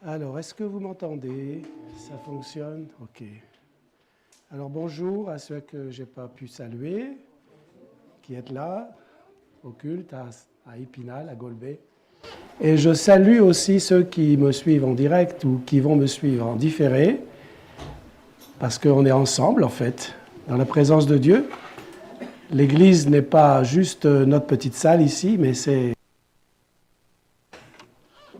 Alors, est-ce que vous m'entendez? Ça fonctionne? Ok. Alors, bonjour à ceux que je n'ai pas pu saluer, qui êtes là, au culte, à Épinal, à Golbet. Et je salue aussi ceux qui me suivent en direct ou qui vont me suivre en différé, parce qu'on est ensemble, en fait, dans la présence de Dieu. L'Église n'est pas juste notre petite salle ici, mais c'est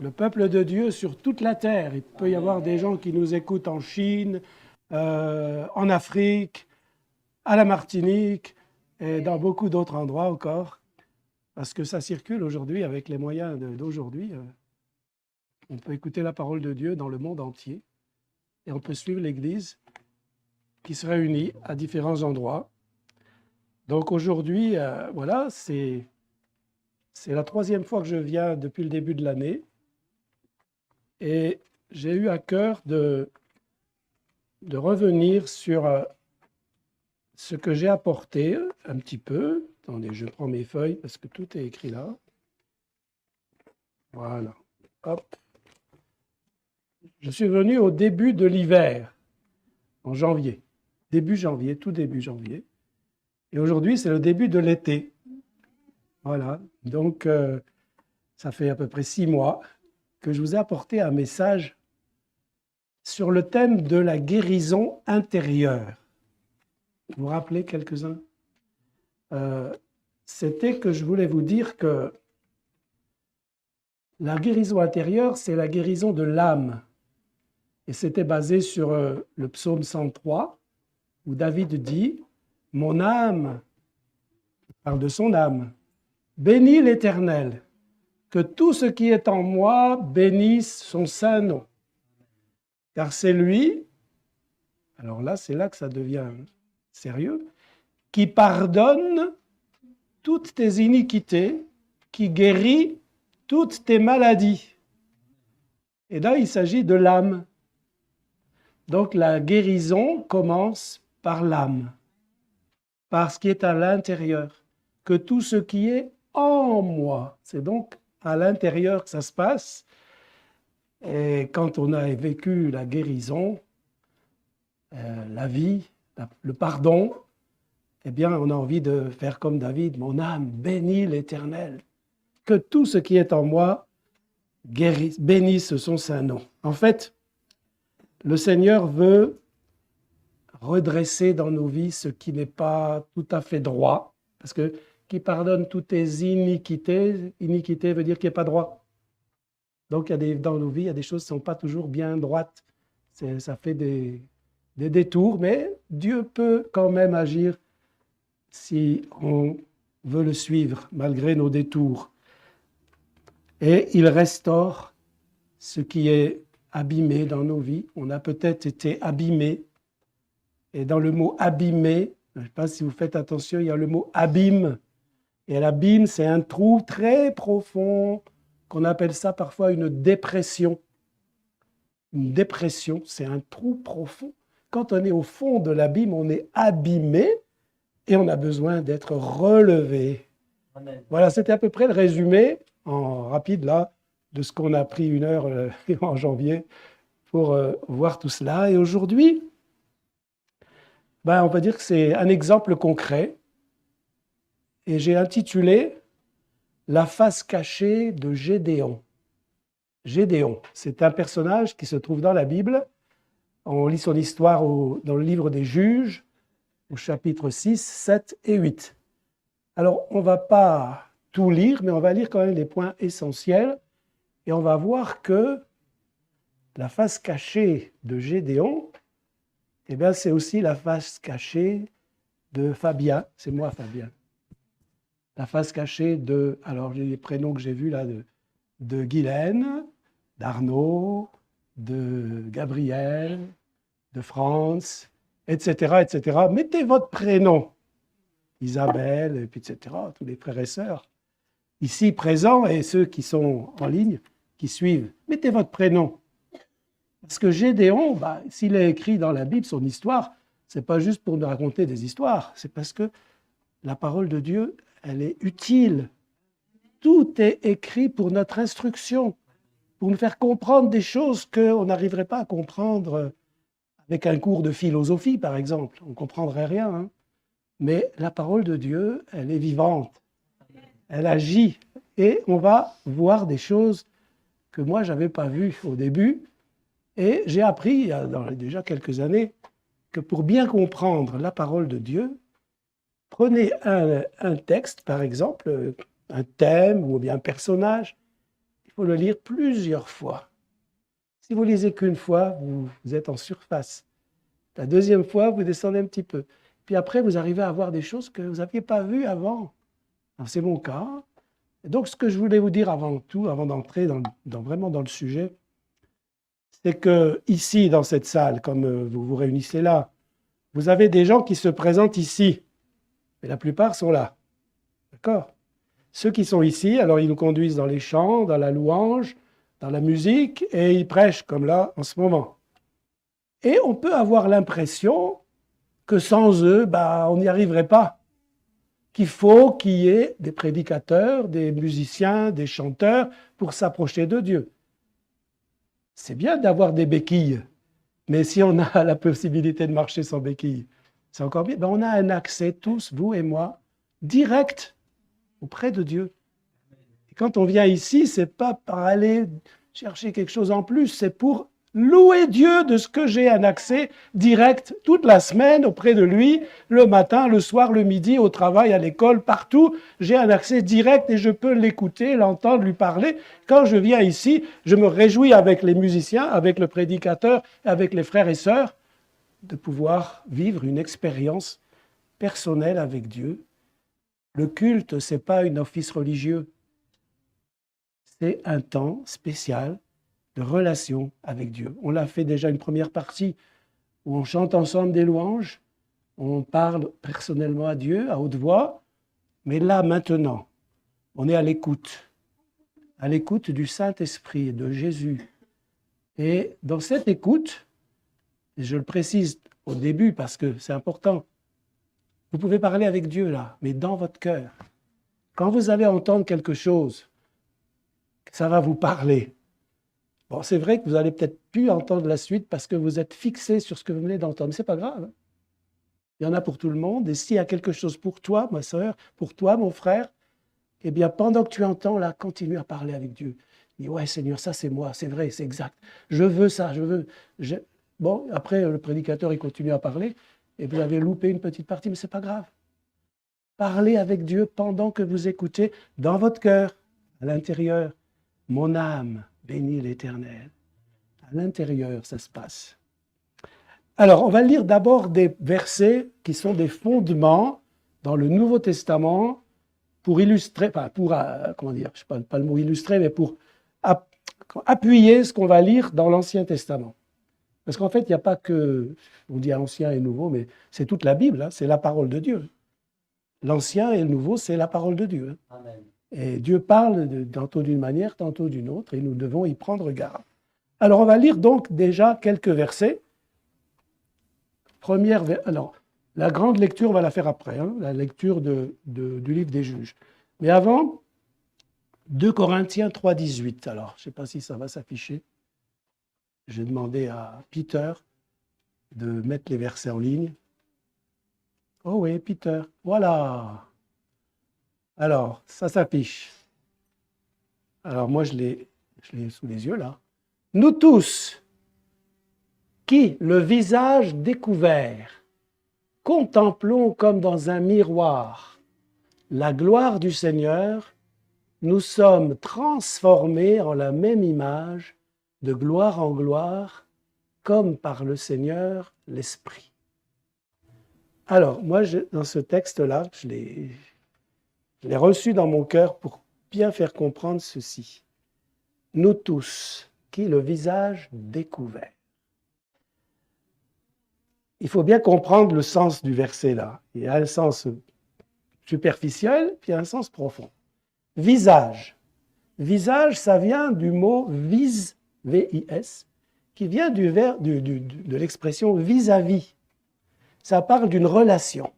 le peuple de Dieu sur toute la terre. Il peut y avoir des gens qui nous écoutent en Chine, en Afrique, à la Martinique et dans beaucoup d'autres endroits encore, parce que ça circule aujourd'hui avec les moyens d'aujourd'hui. On peut écouter la parole de Dieu dans le monde entier et on peut suivre l'Église qui se réunit à différents endroits. Donc aujourd'hui, voilà, c'est la troisième fois que je viens depuis le début de l'année et j'ai eu à cœur de revenir sur ce que j'ai apporté un petit peu. Attendez, je prends mes feuilles parce que tout est écrit là. Voilà. Hop. Je suis venu au début de l'hiver, en janvier. Début janvier, tout début janvier. Et aujourd'hui, c'est le début de l'été. Voilà. Donc, ça fait à peu près 6 mois que je vous ai apporté un message sur le thème de la guérison intérieure. Vous vous rappelez quelques-uns? C'était que je voulais vous dire que la guérison intérieure, c'est la guérison de l'âme. Et c'était basé sur le psaume 103, où David dit « Mon âme », il parle de son âme, « bénit l'Éternel, que tout ce qui est en moi bénisse son saint nom. Car c'est lui, alors là, c'est là que ça devient sérieux, qui pardonne toutes tes iniquités, qui guérit toutes tes maladies. » Et là, il s'agit de l'âme. Donc la guérison commence par l'âme, par ce qui est à l'intérieur, que tout ce qui est en moi, c'est donc à l'intérieur que ça se passe. Et quand on a vécu la guérison, la vie, le pardon, eh bien on a envie de faire comme David, mon âme bénit l'Éternel, que tout ce qui est en moi bénisse son saint nom. En fait, le Seigneur veut redresser dans nos vies ce qui n'est pas tout à fait droit, parce que qui pardonne toutes tes iniquités, iniquité veut dire qu'il n'y a pas droit. Donc dans nos vies, il y a des choses qui ne sont pas toujours bien droites. Ça fait des détours, mais Dieu peut quand même agir si on veut le suivre, malgré nos détours. Et il restaure ce qui est abîmé dans nos vies. On a peut-être été abîmé. Et dans le mot abîmé, je ne sais pas si vous faites attention, il y a le mot abîme. Et l'abîme, c'est un trou très profond, qu'on appelle ça parfois une dépression. Une dépression, c'est un trou profond. Quand on est au fond de l'abîme, on est abîmé et on a besoin d'être relevé. Amen. Voilà, c'était à peu près le résumé, en rapide là, de ce qu'on a pris 1 heure en janvier pour voir tout cela. Et aujourd'hui, on va dire que c'est un exemple concret. Et j'ai intitulé « La face cachée de Gédéon ». Gédéon, c'est un personnage qui se trouve dans la Bible. On lit son histoire dans le livre des Juges, au chapitre 6, 7 et 8. Alors, on ne va pas tout lire, mais on va lire quand même les points essentiels. Et on va voir que la face cachée de Gédéon, eh bien, c'est aussi la face cachée de Fabien. C'est moi, Fabien. La face cachée de, alors les prénoms que j'ai vus là, de Guylaine, d'Arnaud, de Gabriel, de France, etc., etc. Mettez votre prénom, Isabelle, et puis etc., tous les frères et sœurs, ici présents et ceux qui sont en ligne, qui suivent. Mettez votre prénom. Parce que Gédéon, s'il est écrit dans la Bible, son histoire, ce n'est pas juste pour nous raconter des histoires, c'est parce que la parole de Dieu, elle est utile. Tout est écrit pour notre instruction, pour nous faire comprendre des choses qu'on n'arriverait pas à comprendre avec un cours de philosophie, par exemple. On ne comprendrait rien. Hein. Mais la parole de Dieu, elle est vivante. Elle agit. Et on va voir des choses que moi, je n'avais pas vues au début. Et j'ai appris, il y a déjà quelques années, que pour bien comprendre la parole de Dieu, prenez un texte, par exemple, un thème ou bien un personnage, il faut le lire plusieurs fois. Si vous lisez qu'une fois, vous êtes en surface. La deuxième fois, vous descendez un petit peu. Puis après, vous arrivez à voir des choses que vous n'aviez pas vues avant. C'est mon cas. Et donc, ce que je voulais vous dire avant tout, avant d'entrer vraiment dans le sujet, c'est que ici, dans cette salle, comme vous vous réunissez là, vous avez des gens qui se présentent ici. Et la plupart sont là. D'accord ? Ceux qui sont ici, alors ils nous conduisent dans les chants, dans la louange, dans la musique, et ils prêchent comme là en ce moment. Et on peut avoir l'impression que sans eux, on n'y arriverait pas. Qu'il faut qu'il y ait des prédicateurs, des musiciens, des chanteurs pour s'approcher de Dieu. C'est bien d'avoir des béquilles, mais si on a la possibilité de marcher sans béquilles, c'est encore bien. On a un accès, tous, vous et moi, direct auprès de Dieu. Et quand on vient ici, ce n'est pas par aller chercher quelque chose en plus, c'est pour louer Dieu de ce que j'ai un accès direct toute la semaine auprès de lui, le matin, le soir, le midi, au travail, à l'école, partout. J'ai un accès direct et je peux l'écouter, l'entendre, lui parler. Quand je viens ici, je me réjouis avec les musiciens, avec le prédicateur, avec les frères et sœurs, de pouvoir vivre une expérience personnelle avec Dieu. Le culte, ce n'est pas un office religieux. C'est un temps spécial de relation avec Dieu. On l'a fait déjà une première partie où on chante ensemble des louanges, on parle personnellement à Dieu à haute voix, mais là maintenant, on est à l'écoute du Saint-Esprit, de Jésus. Et dans cette écoute, et je le précise au début parce que c'est important, vous pouvez parler avec Dieu là, mais dans votre cœur. Quand vous allez entendre quelque chose, ça va vous parler. Bon, c'est vrai que vous allez peut-être plus entendre la suite parce que vous êtes fixé sur ce que vous venez d'entendre. Mais ce n'est pas grave. Il y en a pour tout le monde. Et s'il y a quelque chose pour toi, ma sœur, pour toi, mon frère, eh bien, pendant que tu entends, là, continue à parler avec Dieu. Dis, ouais, Seigneur, ça c'est moi, c'est vrai, c'est exact. Je veux ça, je veux. Bon, après, le prédicateur, il continue à parler. Et vous avez loupé une petite partie, mais ce n'est pas grave. Parlez avec Dieu pendant que vous écoutez dans votre cœur, à l'intérieur. Mon âme bénit l'Éternel. À l'intérieur, ça se passe. Alors, on va lire d'abord des versets qui sont des fondements dans le Nouveau Testament pour illustrer, comment dire, je ne sais pas le mot illustrer, mais pour appuyer ce qu'on va lire dans l'Ancien Testament. Parce qu'en fait, il n'y a pas que, on dit Ancien et Nouveau, mais c'est toute la Bible, hein, c'est la parole de Dieu. L'Ancien et le Nouveau, c'est la parole de Dieu. Hein. Amen. Et Dieu parle tantôt d'une manière, tantôt d'une autre, et nous devons y prendre garde. Alors, on va lire donc déjà quelques versets. Alors, la grande lecture, on va la faire après, hein, la lecture du livre des Juges. Mais avant, 2 Corinthiens 3, 18. Alors, je ne sais pas si ça va s'afficher. J'ai demandé à Peter de mettre les versets en ligne. Oh oui, Peter, voilà. Alors, ça s'affiche. Alors, moi, je l'ai sous les yeux, là. Nous tous, qui, le visage découvert, contemplons comme dans un miroir la gloire du Seigneur, nous sommes transformés en la même image, de gloire en gloire, comme par le Seigneur l'Esprit. Alors, moi, dans ce texte-là, je l'ai reçu dans mon cœur pour bien faire comprendre ceci. Nous tous, qui le visage découvert. Il faut bien comprendre le sens du verset-là. Il y a un sens superficiel, puis un sens profond. Visage. Visage, ça vient du mot vis, V-I-S, qui vient de l'expression vis-à-vis. Ça parle d'une relation.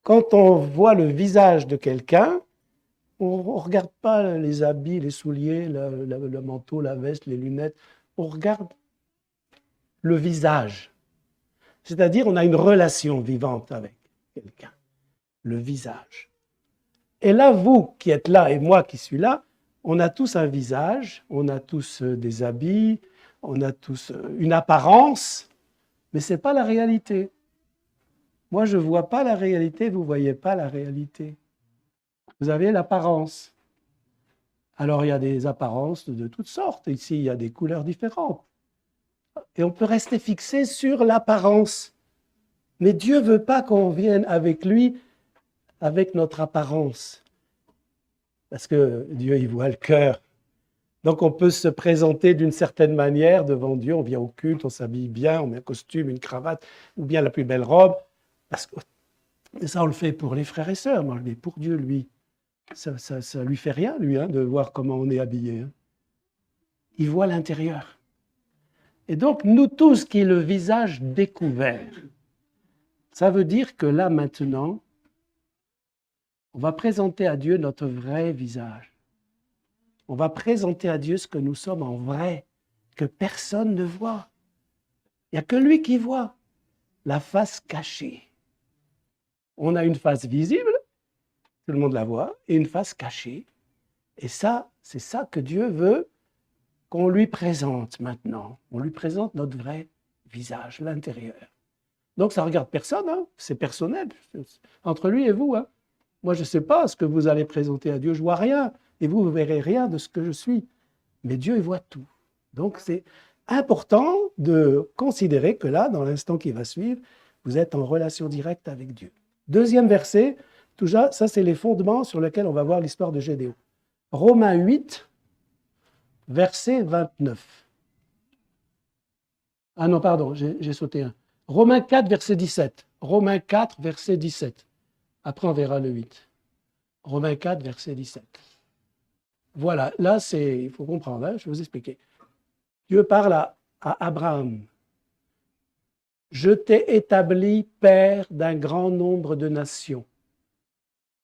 Quand on voit le visage de quelqu'un, On ne regarde pas les habits, les souliers, le manteau, la veste, les lunettes. On regarde le visage. C'est-à-dire, on a une relation vivante avec quelqu'un. Le visage. Et là, vous qui êtes là et moi qui suis là, on a tous un visage, on a tous des habits, on a tous une apparence, mais ce n'est pas la réalité. Moi, je ne vois pas la réalité, vous ne voyez pas la réalité. Vous avez l'apparence. Alors, il y a des apparences de toutes sortes. Ici, il y a des couleurs différentes. Et on peut rester fixé sur l'apparence. Mais Dieu ne veut pas qu'on vienne avec lui avec notre apparence. Parce que Dieu, il voit le cœur. Donc, on peut se présenter d'une certaine manière devant Dieu. On vient au culte, on s'habille bien, on met un costume, une cravate, ou bien la plus belle robe. Parce que ça, on le fait pour les frères et sœurs. Mais pour Dieu, lui, ça ne lui fait rien, lui, de voir comment on est habillé. Il voit l'intérieur. Et donc, nous tous qui le visage découvert, ça veut dire que là, maintenant, on va présenter à Dieu notre vrai visage. On va présenter à Dieu ce que nous sommes en vrai, que personne ne voit. Il n'y a que lui qui voit la face cachée. On a une face visible, tout le monde la voit, et une face cachée. Et ça, c'est ça que Dieu veut qu'on lui présente maintenant. On lui présente notre vrai visage, l'intérieur. Donc ça ne regarde personne, c'est personnel, entre lui et vous. Moi, je ne sais pas ce que vous allez présenter à Dieu, je ne vois rien, et vous ne verrez rien de ce que je suis. Mais Dieu, il voit tout. Donc c'est important de considérer que là, dans l'instant qui va suivre, vous êtes en relation directe avec Dieu. Deuxième verset, déjà, ça c'est les fondements sur lesquels on va voir l'histoire de Gédéon. Romains 8, verset 29. Ah non, pardon, j'ai sauté un. Romains 4, verset 17. Romains 4, verset 17. Après, on verra le 8. Romains 4, verset 17. Voilà, là, il faut comprendre, je vais vous expliquer. Dieu parle à Abraham. Je t'ai établi père d'un grand nombre de nations.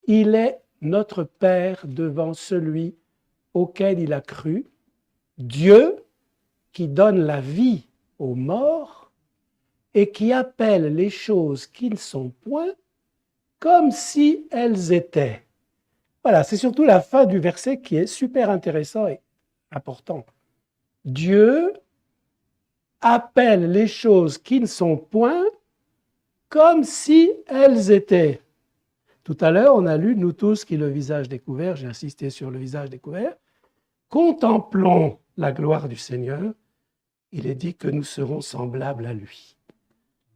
Il est notre père devant celui auquel il a cru, Dieu qui donne la vie aux morts et qui appelle les choses qui ne sont point comme si elles étaient. Voilà, c'est surtout la fin du verset qui est super intéressant et important. Dieu appelle les choses qui ne sont point comme si elles étaient. Tout à l'heure, on a lu, nous tous qui le visage découvert, j'ai insisté sur le visage découvert, contemplons la gloire du Seigneur, il est dit que nous serons semblables à lui.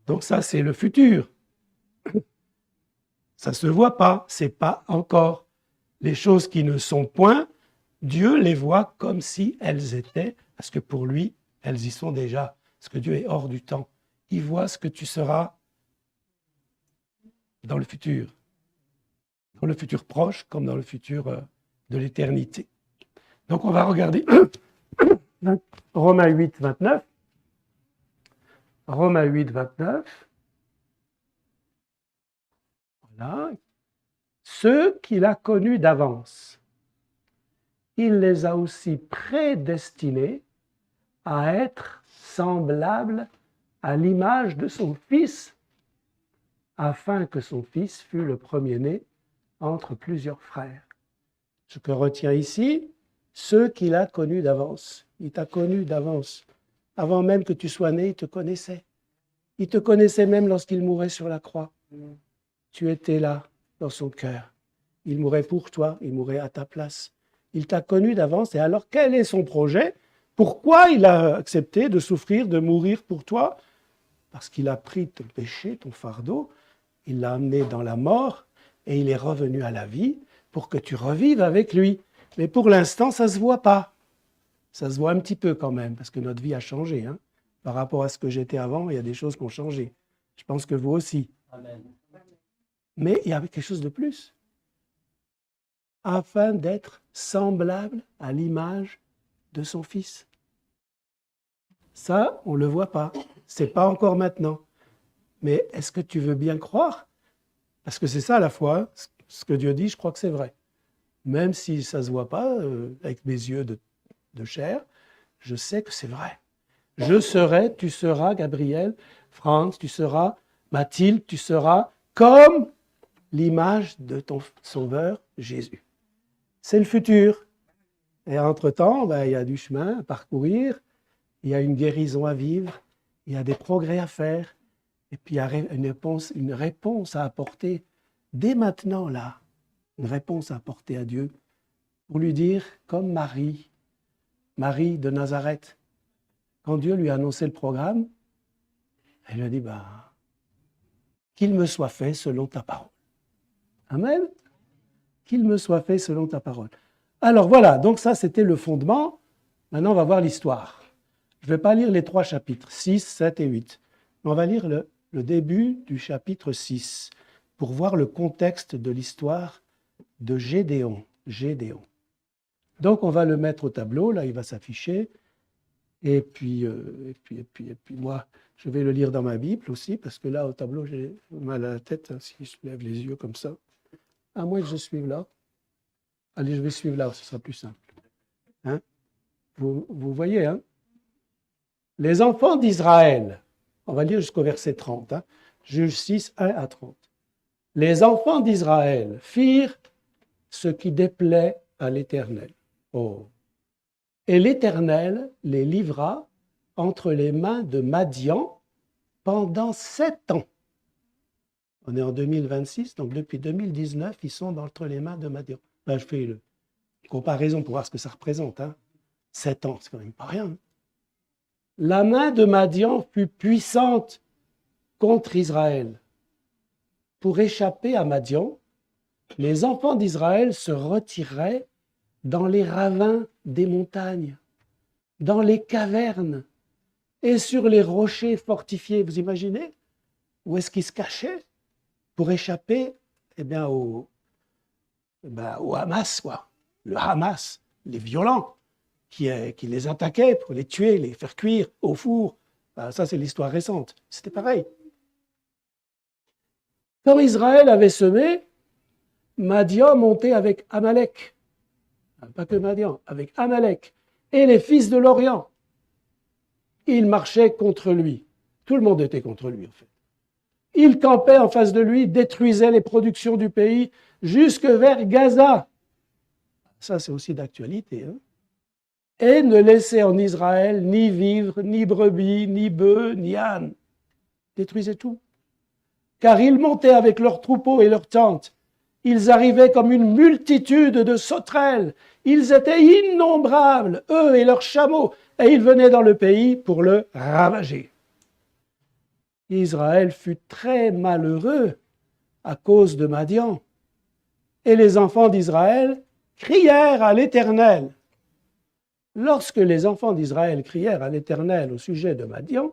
Donc ça, c'est le futur. Ça ne se voit pas, ce n'est pas encore. Les choses qui ne sont point, Dieu les voit comme si elles étaient, parce que pour lui, elles y sont déjà. Parce que Dieu est hors du temps. Il voit ce que tu seras dans le futur proche comme dans le futur de l'éternité. Donc on va regarder Romains 8, 29. Romains 8, 29. Voilà. Ceux qu'il a connus d'avance, il les a aussi prédestinés à être semblables à l'image de son Fils, afin que son Fils fût le premier-né entre plusieurs frères. Ce que retient ici, ceux qu'il a connus d'avance. Il t'a connu d'avance. Avant même que tu sois né, il te connaissait. Il te connaissait même lorsqu'il mourait sur la croix. Tu étais là, dans son cœur. Il mourait pour toi, il mourait à ta place. Il t'a connu d'avance. Et alors, quel est son projet? Pourquoi il a accepté de souffrir, de mourir pour toi? Parce qu'il a pris ton péché, ton fardeau, il l'a amené dans la mort et il est revenu à la vie pour que tu revives avec lui. Mais pour l'instant, ça ne se voit pas. Ça se voit un petit peu quand même, parce que notre vie a changé. Par rapport à ce que j'étais avant, il y a des choses qui ont changé. Je pense que vous aussi. Amen. Mais il y avait quelque chose de plus. Afin d'être semblable à l'image de son Fils. Ça, on ne le voit pas. Ce n'est pas encore maintenant. Mais est-ce que tu veux bien croire? Parce que c'est ça la foi. Ce que Dieu dit, je crois que c'est vrai. même si ça ne se voit pas avec mes yeux de chair, je sais que c'est vrai. Je serai, tu seras, Gabriel, Franz, tu seras, Mathilde, tu seras comme l'image de ton Sauveur Jésus. C'est le futur. Et entre-temps, il y a du chemin à parcourir, il y a une guérison à vivre, il y a des progrès à faire, et puis il y a une réponse à apporter dès maintenant, là, une réponse à apporter à Dieu pour lui dire, comme Marie de Nazareth, quand Dieu lui a annoncé le programme, elle lui a dit, qu'il me soit fait selon ta parole. Amen. Qu'il me soit fait selon ta parole. Alors voilà, donc ça c'était le fondement. Maintenant on va voir l'histoire. Je ne vais pas lire les 3 chapitres, 6, 7 et 8. Mais on va lire le début du chapitre 6 pour voir le contexte de l'histoire de Gédéon. Gédéon. Donc on va le mettre au tableau, là il va s'afficher. Et puis moi, je vais le lire dans ma Bible aussi, parce que là, au tableau, j'ai mal à la tête, hein, si je lève les yeux comme ça. À moins que je suive là. Allez, je vais suivre là, ce sera plus simple. Hein? Vous voyez, hein? Les enfants d'Israël, on va lire jusqu'au verset 30, hein? Juge 6, 1 à 30. Les enfants d'Israël firent ce qui déplaît à l'Éternel. Oh. Et l'Éternel les livra entre les mains de Madian pendant 7 ans. On est en 2026, donc depuis 2019, ils sont entre les mains de Madian. Je fais une comparaison pour voir ce que ça représente. 7 ans, c'est quand même pas rien. La main de Madian fut puissante contre Israël. Pour échapper à Madian, les enfants d'Israël se retireraient dans les ravins des montagnes, dans les cavernes et sur les rochers fortifiés. Vous imaginez où est-ce qu'ils se cachaient pour échapper au Hamas, quoi. Le Hamas, les violents qui les attaquaient pour les tuer, les faire cuire au four. Ça, c'est l'histoire récente. C'était pareil. Quand Israël avait semé, Madian montait avec Amalek. Pas que Madian, avec Amalek et les fils de l'Orient. Ils marchaient contre lui. Tout le monde était contre lui, en fait. Ils campaient en face de lui, détruisaient les productions du pays jusque vers Gaza. Ça, c'est aussi d'actualité. Et ne laissaient en Israël ni vivres, ni brebis, ni bœufs, ni ânes. Détruisaient tout. Car ils montaient avec leurs troupeaux et leurs tentes. Ils arrivaient comme une multitude de sauterelles. Ils étaient innombrables, eux et leurs chameaux, et ils venaient dans le pays pour le ravager. Israël fut très malheureux à cause de Madian. Et les enfants d'Israël crièrent à l'Éternel. Lorsque les enfants d'Israël crièrent à l'Éternel au sujet de Madian,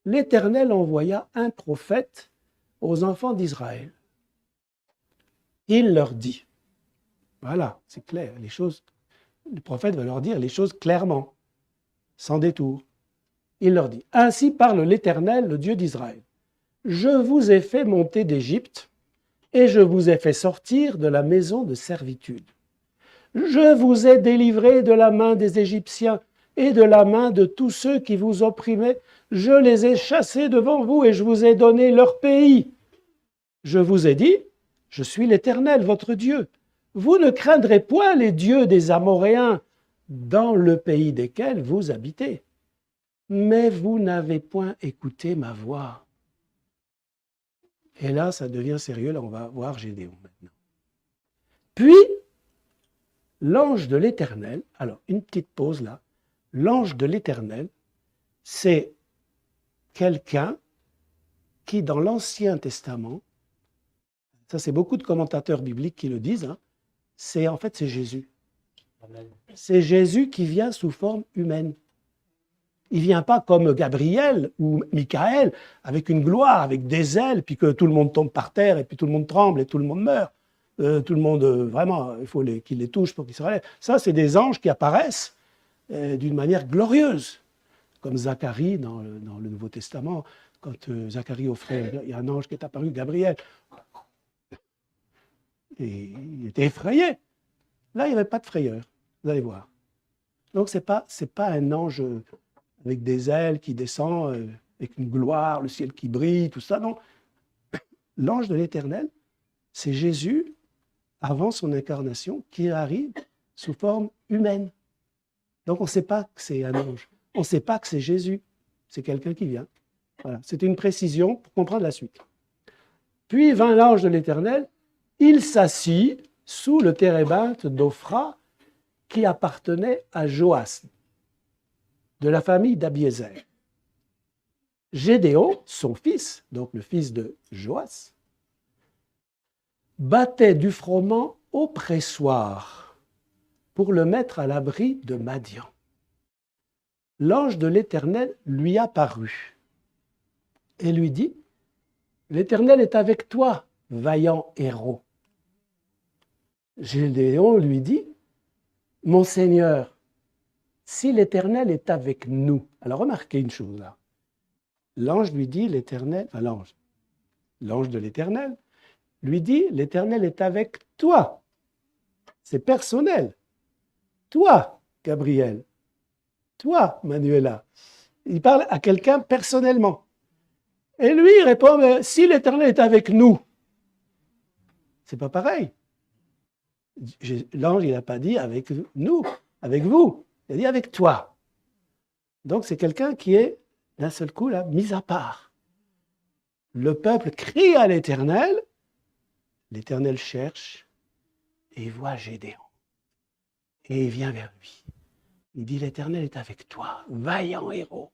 l'Éternel envoya un prophète aux enfants d'Israël. Il leur dit, voilà, c'est clair, les choses, le prophète va leur dire les choses clairement, sans détour. Il leur dit, ainsi parle l'Éternel, le Dieu d'Israël. Je vous ai fait monter d'Égypte et je vous ai fait sortir de la maison de servitude. Je vous ai délivré de la main des Égyptiens et de la main de tous ceux qui vous opprimaient. Je les ai chassés devant vous et je vous ai donné leur pays. Je vous ai dit, je suis l'Éternel, votre Dieu. Vous ne craindrez point les dieux des Amoréens dans le pays desquels vous habitez. Mais vous n'avez point écouté ma voix. Et là, ça devient sérieux. Là, on va voir Gédéon maintenant. Puis, l'ange de l'Éternel, alors une petite pause là, l'ange de l'Éternel, c'est quelqu'un qui, dans l'Ancien Testament, ça c'est beaucoup de commentateurs bibliques qui le disent, c'est Jésus. C'est Jésus qui vient sous forme humaine. Il ne vient pas comme Gabriel ou Michael, avec une gloire, avec des ailes, puis que tout le monde tombe par terre, et puis tout le monde tremble, et tout le monde meurt. Tout le monde, vraiment, il faut qu'il les touche pour qu'ils se relèvent. Ça, c'est des anges qui apparaissent d'une manière glorieuse, comme Zacharie dans le Nouveau Testament. Quand Zacharie offrait, il y a un ange qui est apparu, Gabriel. Et il était effrayé. Là, il n'y avait pas de frayeur, vous allez voir. Donc, ce n'est pas un ange avec des ailes qui descend, avec une gloire, le ciel qui brille, tout ça, non. L'ange de l'Éternel, c'est Jésus, avant son incarnation, qui arrive sous forme humaine. Donc, on ne sait pas que c'est un ange. On ne sait pas que c'est Jésus. C'est quelqu'un qui vient. Voilà. C'était une précision pour comprendre la suite. Puis vint l'ange de l'Éternel, il s'assit sous le térébinthe d'Ophra qui appartenait à Joas, de la famille d'Abiézer. Gédéon, son fils, donc le fils de Joas, battait du froment au pressoir pour le mettre à l'abri de Madian. L'ange de l'Éternel lui apparut et lui dit, « L'Éternel est avec toi, vaillant héros. » Gédéon lui dit, « Mon Seigneur, si l'Éternel est avec nous. » Alors remarquez une chose là. L'ange lui dit, l'Éternel, enfin l'ange de l'Éternel, lui dit, l'Éternel est avec toi. C'est personnel. Toi, Gabriel. Toi, Manuela. Il parle à quelqu'un personnellement. Et lui, il répond, mais si l'Éternel est avec nous, c'est pas pareil. L'ange, il n'a pas dit avec nous, avec vous. Il a dit avec toi. Donc, c'est quelqu'un qui est, d'un seul coup, là, mis à part. Le peuple crie à l'Éternel. L'Éternel cherche et il voit Gédéon. Et il vient vers lui. Il dit, l'Éternel est avec toi, vaillant héros.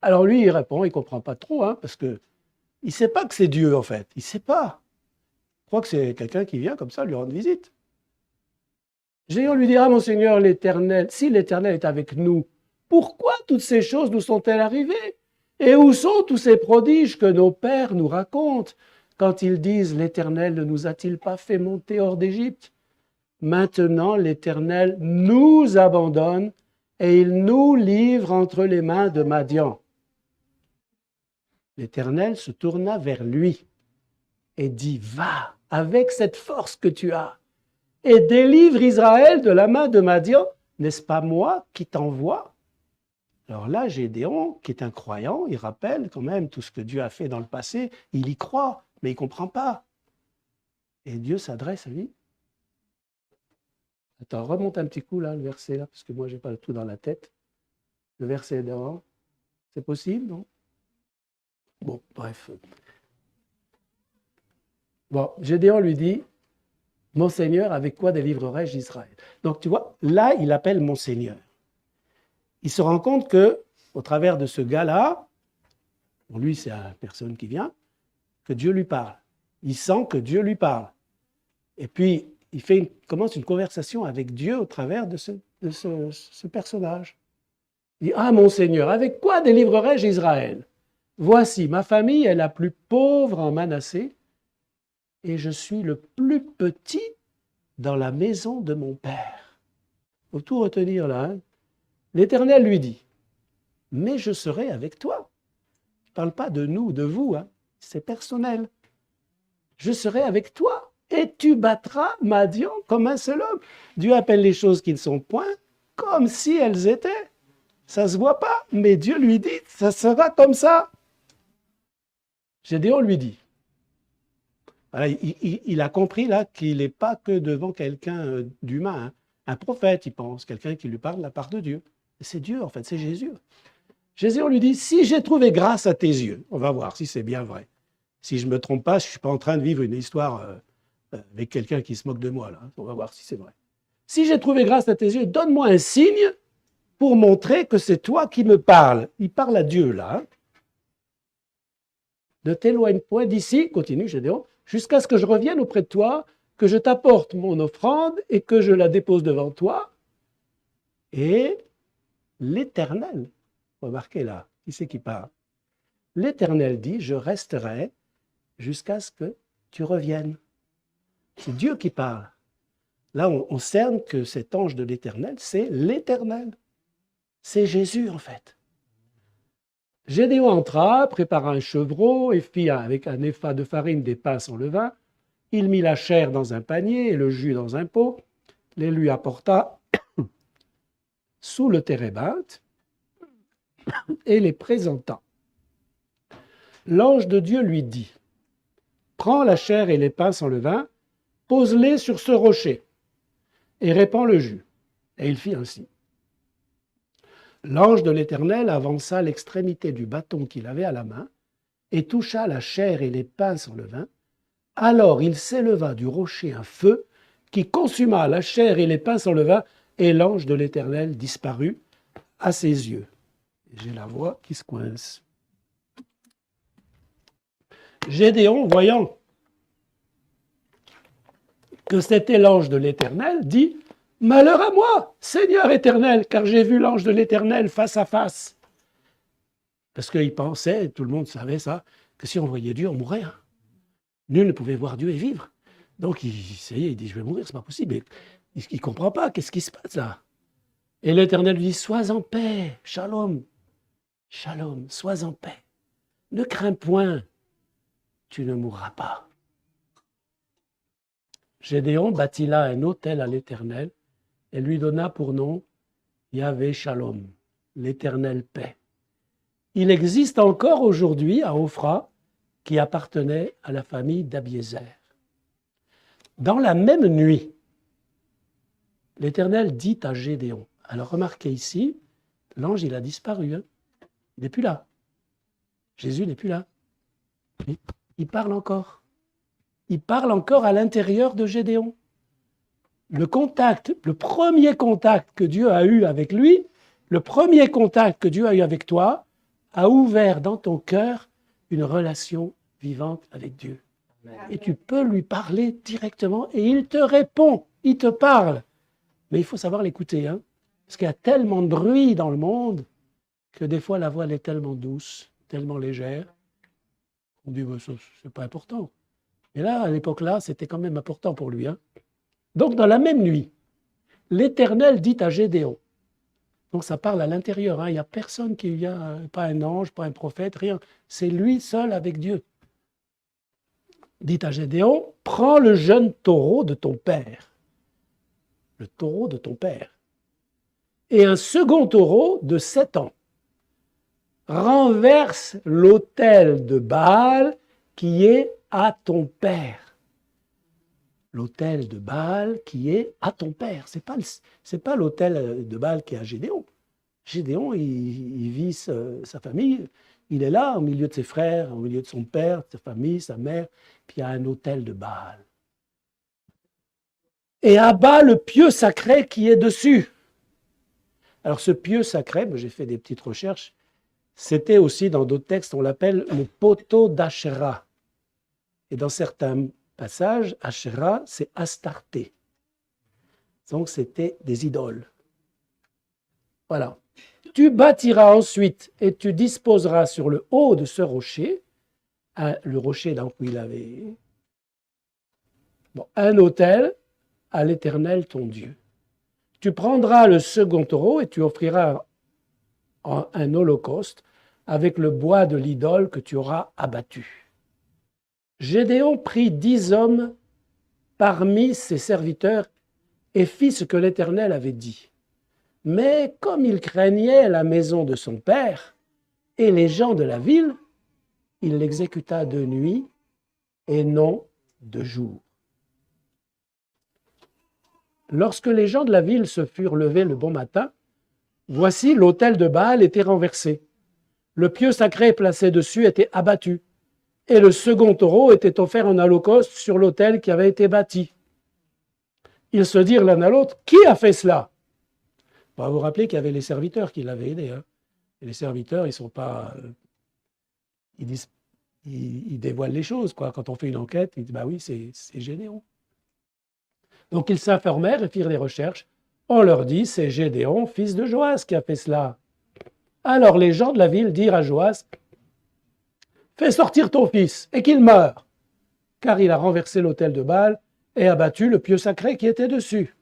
Alors lui, il répond, il ne comprend pas trop, hein, parce qu'il ne sait pas que c'est Dieu, en fait. Il ne sait pas. Il croit que c'est quelqu'un qui vient comme ça lui rendre visite. Gédéon lui dira, mon Seigneur l'Éternel, si l'Éternel est avec nous, pourquoi toutes ces choses nous sont-elles arrivées? Et où sont tous ces prodiges que nos pères nous racontent quand ils disent, l'Éternel ne nous a-t-il pas fait monter hors d'Égypte? Maintenant, l'Éternel nous abandonne et il nous livre entre les mains de Madian. L'Éternel se tourna vers lui et dit, va avec cette force que tu as et délivre Israël de la main de Madian. N'est-ce pas moi qui t'envoie? Alors là, Gédéon, qui est un croyant, il rappelle quand même tout ce que Dieu a fait dans le passé, il y croit, mais il ne comprend pas. Et Dieu s'adresse à lui. Attends, remonte un petit coup là, le verset là, parce que moi, je n'ai pas tout dans la tête. Le verset d'avant, c'est possible, non? Bon, bref. Bon, Gédéon lui dit, « Mon Seigneur, avec quoi délivrerai-je Israël ?» Donc, tu vois, là, il appelle « Mon Seigneur ». Il se rend compte que, au travers de ce gars-là, pour lui, c'est une personne qui vient, que Dieu lui parle. Il sent que Dieu lui parle. Et puis, il commence une conversation avec Dieu au travers de ce personnage. Il dit, « Ah, mon Seigneur, avec quoi délivrerai-je Israël? Voici, ma famille est la plus pauvre en Manassé, et je suis le plus petit dans la maison de mon père. » Il faut tout retenir là. Hein? L'Éternel lui dit, « Mais je serai avec toi. » Il ne parle pas de nous, de vous, hein? C'est personnel. « Je serai avec toi, et tu battras Madian comme un seul homme. » Dieu appelle les choses qui ne sont point comme si elles étaient. Ça ne se voit pas, mais Dieu lui dit, « Ça sera comme ça. » Gédéon lui dit, voilà, il a compris là qu'il n'est pas que devant quelqu'un d'humain, hein. Un prophète, il pense, quelqu'un qui lui parle de la part de Dieu. C'est Dieu, en fait, c'est Jésus. Gédéon lui dit, si j'ai trouvé grâce à tes yeux, on va voir si c'est bien vrai. Si je ne me trompe pas, je ne suis pas en train de vivre une histoire avec quelqu'un qui se moque de moi, là. On va voir si c'est vrai. Si j'ai trouvé grâce à tes yeux, donne-moi un signe pour montrer que c'est toi qui me parles. Il parle à Dieu, là. Hein. Ne t'éloigne point d'ici, continue Gédéon, jusqu'à ce que je revienne auprès de toi, que je t'apporte mon offrande et que je la dépose devant toi. Et l'Éternel, remarquez là, qui c'est qui parle? L'Éternel dit, je resterai jusqu'à ce que tu reviennes. C'est Dieu qui parle. Là, on cerne que cet ange de l'Éternel, c'est l'Éternel. C'est Jésus, en fait. Gédéon entra, prépara un chevreau et fit avec un épha de farine des pains sans levain. Il mit la chair dans un panier et le jus dans un pot. les lui apporta sous le térébinthe et les présenta. L'ange de Dieu lui dit, « Prends la chair et les pains sans levain, pose-les sur ce rocher et répands le jus. » Et il fit ainsi. L'ange de l'Éternel avança l'extrémité du bâton qu'il avait à la main et toucha la chair et les pains sans levain. Alors il s'éleva du rocher un feu qui consuma la chair et les pains sans levain, et l'ange de l'Éternel disparut à ses yeux. J'ai la voix qui se coince. Gédéon, voyant que c'était l'ange de l'Éternel, dit « Malheur à moi, Seigneur éternel, car j'ai vu l'ange de l'Éternel face à face. » Parce qu'il pensait, tout le monde savait ça, que si on voyait Dieu, on mourrait. Hein. Nul ne pouvait voir Dieu et vivre. Donc il essayait, il dit « Je vais mourir, c'est pas possible. » Il ne comprend pas, qu'est-ce qui se passe là? Et l'Éternel lui dit « Sois en paix, shalom, shalom, sois en paix. Ne crains point, tu ne mourras pas. » Gédéon bâtit là un autel à l'Éternel et lui donna pour nom Yahvé Shalom, l'Éternel paix. Il existe encore aujourd'hui à Ophra, qui appartenait à la famille d'Abiézer. Dans la même nuit, l'Éternel dit à Gédéon, alors remarquez ici, l'ange il a disparu, hein. Il n'est plus là. Jésus n'est plus là. Il parle encore. Il parle encore à l'intérieur de Gédéon. Le premier contact que Dieu a eu avec lui, le premier contact que Dieu a eu avec toi, a ouvert dans ton cœur une relation vivante avec Dieu. Et tu peux lui parler directement et il te répond, il te parle. Mais il faut savoir l'écouter, hein, parce qu'il y a tellement de bruit dans le monde que des fois la voix elle est tellement douce, tellement légère, on dit bah, c'est pas important. Et là, à l'époque-là, c'était quand même important pour lui. Hein. Donc, dans la même nuit, l'Éternel dit à Gédéon, donc ça parle à l'intérieur, hein, il n'y a personne qui vient, pas un ange, pas un prophète, rien. C'est lui seul avec Dieu. Dit à Gédéon, prends le jeune taureau de ton père, le taureau de ton père, et un second taureau de 7 ans. Renverse l'autel de Baal qui est à ton père. L'autel de Baal qui est à ton père. Ce n'est pas l'autel de Baal qui est à Gédéon. Gédéon, il vit sa famille, il est là, au milieu de ses frères, au milieu de son père, de sa famille, sa mère, puis il y a un autel de Baal. Et abat le pieu sacré qui est dessus. Alors ce pieu sacré, j'ai fait des petites recherches, c'était aussi dans d'autres textes, on l'appelle le poteau d'Asherah. Et dans certains passages, Asherah, c'est Astarté. Donc c'était des idoles. Voilà. Tu bâtiras ensuite et tu disposeras sur le haut de ce rocher, le rocher donc où il avait un autel à l'Éternel ton Dieu. Tu prendras le second taureau et tu offriras un holocauste avec le bois de l'idole que tu auras abattu. Gédéon prit 10 hommes parmi ses serviteurs et fit ce que l'Éternel avait dit. Mais comme il craignait la maison de son père et les gens de la ville, il l'exécuta de nuit et non de jour. Lorsque les gens de la ville se furent levés le bon matin, voici l'autel de Baal était renversé. Le pieu sacré placé dessus était abattu. Et le second taureau était offert en holocauste sur l'autel qui avait été bâti. Ils se dirent l'un à l'autre, « Qui a fait cela ?» Vous vous rappelez qu'il y avait les serviteurs qui l'avaient aidé. Hein. Et les serviteurs, ils sont pas... ils dévoilent les choses. Quoi. Quand on fait une enquête, ils disent, bah oui, c'est Gédéon. Donc ils s'informèrent et firent des recherches. On leur dit, c'est Gédéon, fils de Joas, qui a fait cela. Alors les gens de la ville dirent à Joas, « Fais sortir ton fils et qu'il meure, car il a renversé l'autel de Baal et abattu le pieu sacré qui était dessus. »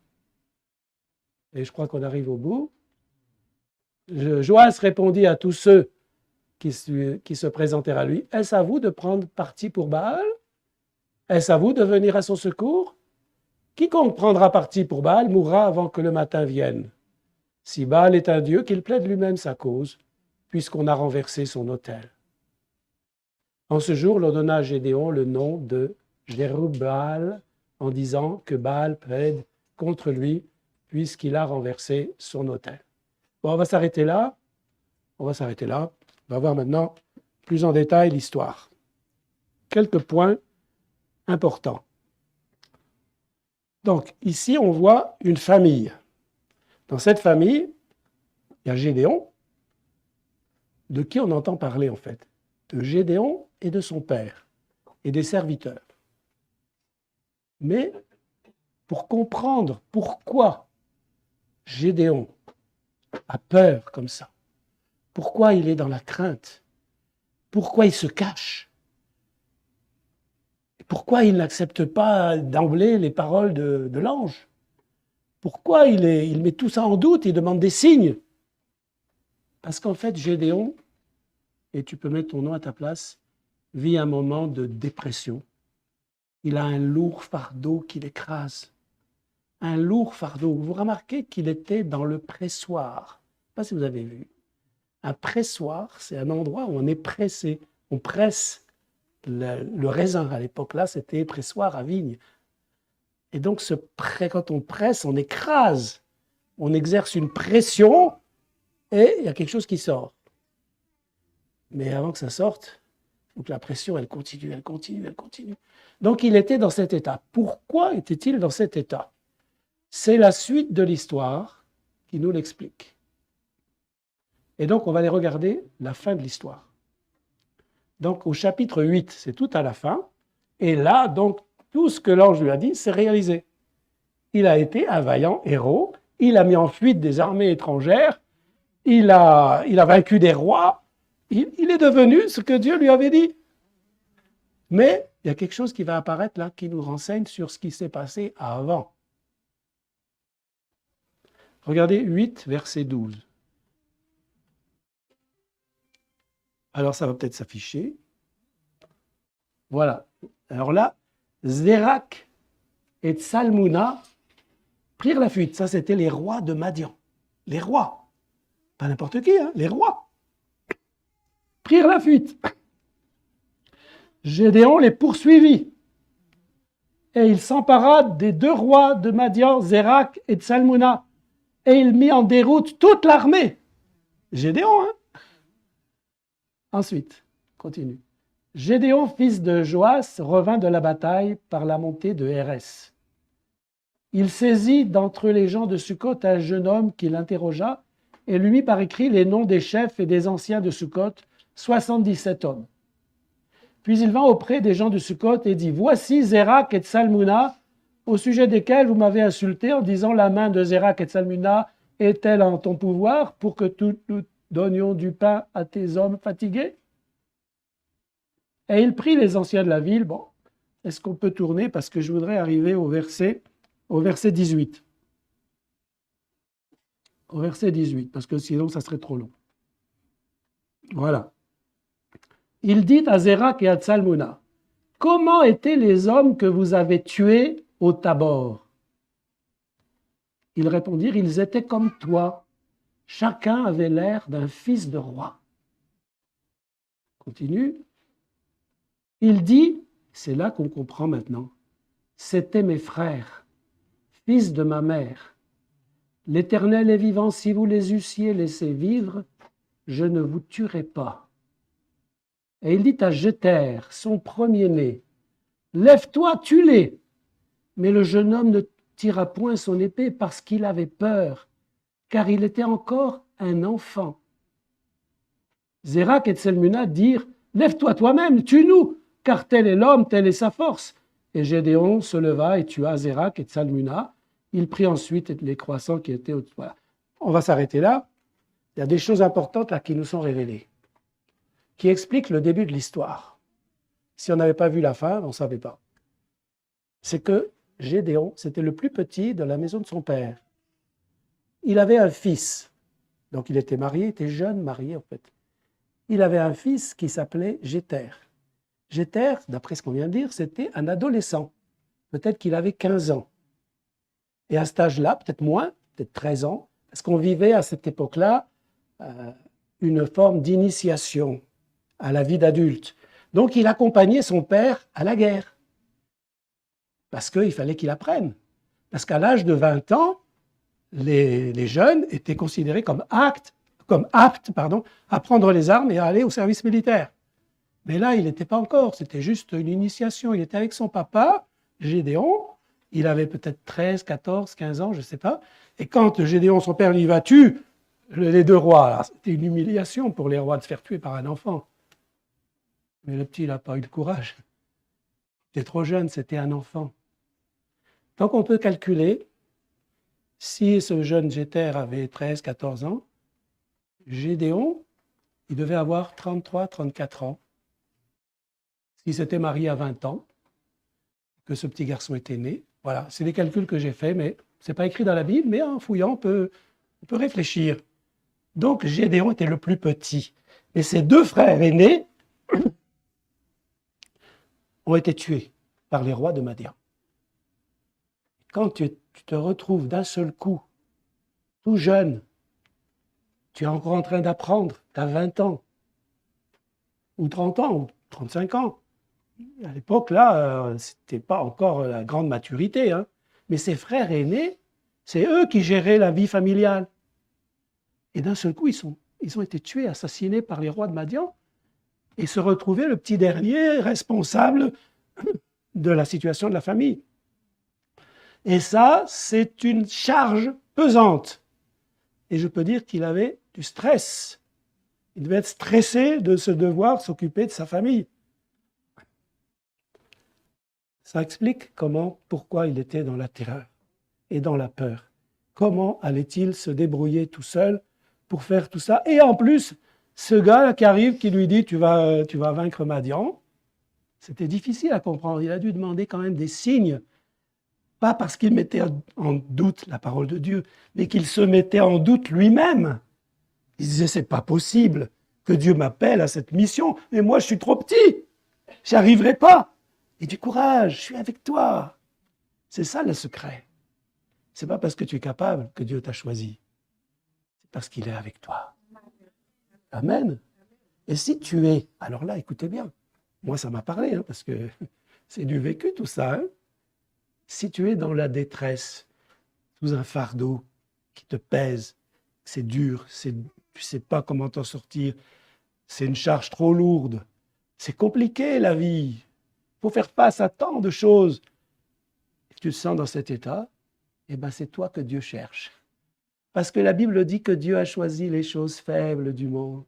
Et je crois qu'on arrive au bout. Joas répondit à tous ceux qui se présentèrent à lui, « Est-ce à vous de prendre parti pour Baal? Est-ce à vous de venir à son secours? Quiconque prendra parti pour Baal mourra avant que le matin vienne. Si Baal est un dieu, qu'il plaide lui-même sa cause, puisqu'on a renversé son autel. En ce jour, l'on donna à Gédéon le nom de Jérubbaal, en disant que Baal plaide contre lui, puisqu'il a renversé son autel. Bon, on va s'arrêter là. On va voir maintenant plus en détail l'histoire. Quelques points importants. Donc, ici, on voit une famille. Dans cette famille, il y a Gédéon, de qui on entend parler en fait, de Gédéon et de son père, et des serviteurs. Mais pour comprendre pourquoi Gédéon a peur comme ça, pourquoi il est dans la crainte, pourquoi il se cache, pourquoi il n'accepte pas d'emblée les paroles de l'ange, pourquoi il met tout ça en doute, il demande des signes. Parce qu'en fait, Gédéon, et tu peux mettre ton nom à ta place, vit un moment de dépression. Il a un lourd fardeau qui l'écrase. Un lourd fardeau. Vous remarquez qu'il était dans le pressoir. Je ne sais pas si vous avez vu. Un pressoir, c'est un endroit où on est pressé. On presse le raisin. À l'époque-là, c'était pressoir à vigne. Et donc, quand on presse, on écrase. On exerce une pression et il y a quelque chose qui sort. Mais avant que ça sorte, il faut que la pression, elle continue. Donc, il était dans cet état. Pourquoi était-il dans cet état? C'est la suite de l'histoire qui nous l'explique. Et donc, on va aller regarder la fin de l'histoire. Donc, au chapitre 8, c'est tout à la fin. Et là, donc, tout ce que l'ange lui a dit, c'est réalisé. Il a été un vaillant héros. Il a mis en fuite des armées étrangères. Il a vaincu des rois. Il est devenu ce que Dieu lui avait dit. Mais il y a quelque chose qui va apparaître là, qui nous renseigne sur ce qui s'est passé avant. Regardez 8, verset 12. Alors, ça va peut-être s'afficher. Voilà. Alors là, Zérak et Tsalmouna prirent la fuite. Ça, c'était les rois de Madian. Les rois. Pas n'importe qui, hein, les rois. Prirent la fuite. Gédéon les poursuivit. Et il s'empara des deux rois de Madian, Zérak et Tsalmouna. Et il mit en déroute toute l'armée. Gédéon, hein? Ensuite, continue. Gédéon, fils de Joas, revint de la bataille par la montée de Hérès. Il saisit d'entre les gens de Sukkot un jeune homme qui l'interrogea et lui mit par écrit les noms des chefs et des anciens de Sukkot, 77 hommes. Puis il vint auprès des gens de Sukkot et dit « Voici Zérak et Tsalmouna, au sujet desquels vous m'avez insulté en disant la main de Zérak et Tsalmouna est-elle en ton pouvoir pour que nous donnions du pain à tes hommes fatigués ?» Et il prit les anciens de la ville. Bon, est-ce qu'on peut tourner parce que je voudrais arriver au verset 18. Au verset 18, parce que sinon ça serait trop long. Voilà. Il dit à Zérak et à Tsalmouna, « Comment étaient les hommes que vous avez tués au Tabor ?» Ils répondirent, « Ils étaient comme toi. Chacun avait l'air d'un fils de roi. » Continue. Il dit, c'est là qu'on comprend maintenant, « C'étaient mes frères, fils de ma mère. L'Éternel est vivant, si vous les eussiez laissés vivre, je ne vous tuerai pas. » Et il dit à Jéter, son premier-né, « Lève-toi, tue-les. » Mais le jeune homme ne tira point son épée parce qu'il avait peur, car il était encore un enfant. Zérak et Tsalmouna dirent, « Lève-toi toi-même, tue-nous, car tel est l'homme, telle est sa force. » Et Gédéon se leva et tua Zérak et Tsalmouna. Il prit ensuite les croissants qui étaient au... Voilà. On va s'arrêter là. Il y a des choses importantes là qui nous sont révélées, qui expliquent le début de l'histoire. Si on n'avait pas vu la fin, on ne savait pas. C'est que Gédéon, c'était le plus petit de la maison de son père. Il avait un fils. Donc il était marié, il était jeune marié en fait. Il avait un fils qui s'appelait Jéter. Jéter, d'après ce qu'on vient de dire, c'était un adolescent. Peut-être qu'il avait 15 ans. Et à cet âge-là, peut-être moins, peut-être 13 ans, parce qu'on vivait à cette époque-là une forme d'initiation à la vie d'adulte. Donc il accompagnait son père à la guerre, parce qu'il fallait qu'il apprenne. Parce qu'à l'âge de 20 ans, les jeunes étaient considérés comme aptes à prendre les armes et à aller au service militaire. Mais là, il n'était pas encore, c'était juste une initiation. Il était avec son papa, Gédéon, il avait peut-être 13, 14, 15 ans, je ne sais pas. Et quand Gédéon, son père, lui dit « vas-tu » les deux rois, c'était une humiliation pour les rois de se faire tuer par un enfant. Mais le petit, il n'a pas eu le courage. Il était trop jeune, c'était un enfant. Donc on peut calculer, si ce jeune Jéter avait 13, 14 ans, Gédéon, il devait avoir 33, 34 ans. S'il s'était marié à 20 ans, que ce petit garçon était né. Voilà, c'est des calculs que j'ai faits, mais ce n'est pas écrit dans la Bible, mais en fouillant, on peut réfléchir. Donc Gédéon était le plus petit. Et ses deux frères aînés ont été tués par les rois de Madian. Quand tu te retrouves d'un seul coup, tout jeune, tu es encore en train d'apprendre, tu as 20 ans, ou 30 ans, ou 35 ans. À l'époque, là, ce n'était pas encore la grande maturité. Hein. Mais ses frères aînés, c'est eux qui géraient la vie familiale. Et d'un seul coup, ils ont été tués, assassinés par les rois de Madian, et se retrouvaient le petit dernier responsable de la situation de la famille. Et ça, c'est une charge pesante. Et je peux dire qu'il avait du stress. Il devait être stressé de se devoir s'occuper de sa famille. Ça explique pourquoi il était dans la terreur et dans la peur. Comment allait-il se débrouiller tout seul pour faire tout ça? Et en plus, ce gars qui arrive, qui lui dit « tu vas vaincre Madian », c'était difficile à comprendre. Il a dû demander quand même des signes, pas parce qu'il mettait en doute la parole de Dieu, mais qu'il se mettait en doute lui-même. Il disait « c'est pas possible que Dieu m'appelle à cette mission, mais moi je suis trop petit, j'y arriverai pas. » Et du courage, je suis avec toi. C'est ça le secret. Ce n'est pas parce que tu es capable que Dieu t'a choisi. C'est parce qu'il est avec toi. Amen. Et si tu es, alors là, écoutez bien, moi ça m'a parlé, hein, parce que c'est du vécu tout ça. Hein. Si tu es dans la détresse, sous un fardeau qui te pèse, c'est dur, tu ne sais pas comment t'en sortir, c'est une charge trop lourde, c'est compliqué la vie. Il faut faire face à tant de choses. Et tu te sens dans cet état, eh ben c'est toi que Dieu cherche. Parce que la Bible dit que Dieu a choisi les choses faibles du monde.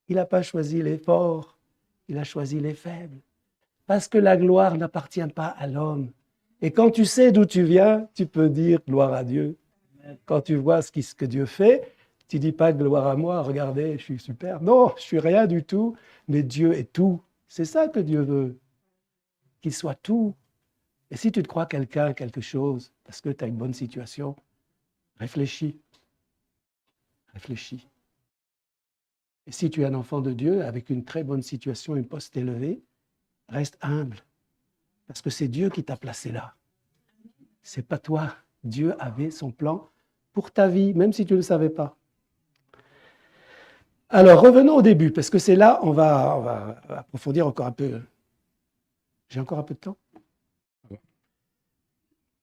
Il n'a pas choisi les forts, il a choisi les faibles. Parce que la gloire n'appartient pas à l'homme. Et quand tu sais d'où tu viens, tu peux dire gloire à Dieu. Quand tu vois ce que Dieu fait, tu ne dis pas gloire à moi, regardez, je suis super. Non, je ne suis rien du tout, mais Dieu est tout. C'est ça que Dieu veut. Qu'il soit tout. Et si tu te crois quelqu'un, quelque chose, parce que tu as une bonne situation, réfléchis. Réfléchis. Et si tu es un enfant de Dieu, avec une très bonne situation, un poste élevé, reste humble. Parce que c'est Dieu qui t'a placé là. C'est pas toi. Dieu avait son plan pour ta vie, même si tu ne le savais pas. Alors, revenons au début, parce que c'est là, on va approfondir encore un peu. J'ai encore un peu de temps?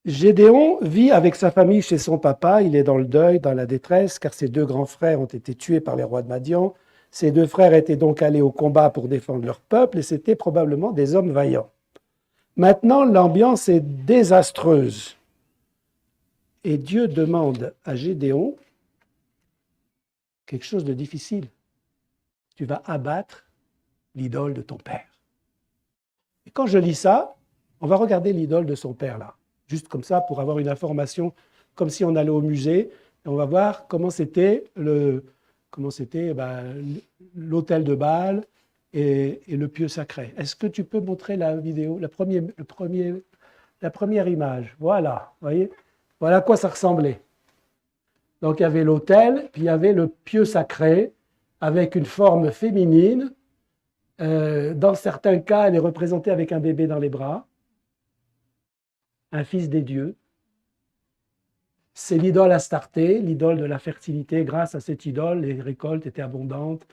Gédéon vit avec sa famille chez son papa, il est dans le deuil, dans la détresse, car ses deux grands frères ont été tués par les rois de Madian. Ses deux frères étaient donc allés au combat pour défendre leur peuple, et c'étaient probablement des hommes vaillants. Maintenant, l'ambiance est désastreuse. Et Dieu demande à Gédéon quelque chose de difficile. Tu vas abattre l'idole de ton père. Et quand je lis ça, on va regarder l'idole de son père là. Juste comme ça, pour avoir une information, comme si on allait au musée, et on va voir comment c'était l'autel de Baal et le pieu sacré. Est-ce que tu peux montrer la vidéo, la première image? Voilà, vous voyez? Voilà à quoi ça ressemblait. Donc il y avait l'autel, puis il y avait le pieu sacré, avec une forme féminine. Dans certains cas, elle est représentée avec un bébé dans les bras. Un fils des dieux. c'est l'idole Astarté, l'idole de la fertilité. Grâce à cette idole, les récoltes étaient abondantes